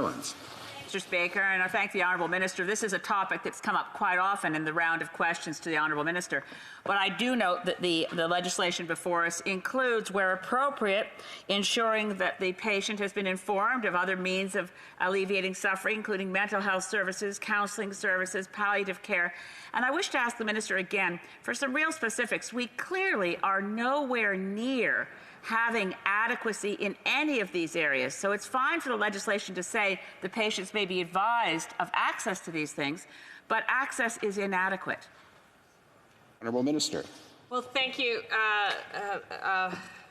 silence. Mr. Speaker, and I thank the Honourable Minister. This is a topic that's come up quite often in the round of questions to the Honourable Minister. But I do note that the legislation before us includes, where appropriate, ensuring that the patient has been informed of other means of alleviating suffering, including mental health services, counselling services, palliative care. And I wish to ask the Minister again for some real specifics. We clearly are nowhere near having adequacy in any of these areas. So it's fine for the legislation to say the patients may be advised of access to these things, but access is inadequate. Honourable Minister. Well, thank you,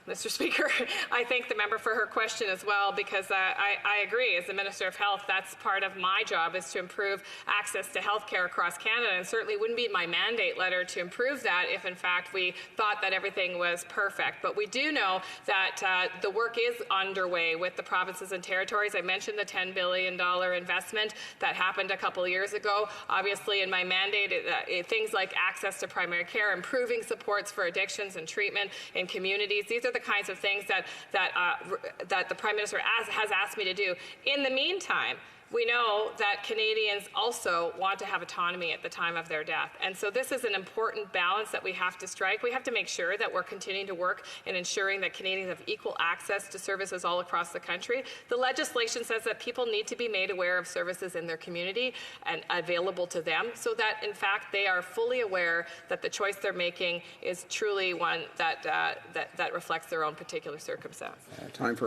Mr. Speaker. I thank the member for her question as well, because I agree, as the Minister of Health, that's part of my job, is to improve access to health care across Canada, and certainly wouldn't be my mandate letter to improve that if in fact we thought that everything was perfect. But we do know that the work is underway with the provinces and territories. I mentioned the $10 billion investment that happened a couple of years ago. Obviously in my mandate, things like access to primary care, improving supports for addictions and treatment in communities, these are the kinds of things that the Prime Minister has asked me to do. In the meantime, we know that Canadians also want to have autonomy at the time of their death. And so this is an important balance that we have to strike. We have to make sure that we're continuing to work in ensuring that Canadians have equal access to services all across the country. The legislation says that people need to be made aware of services in their community and available to them, so that in fact they are fully aware that the choice they're making is truly one that reflects their own particular circumstance. Time for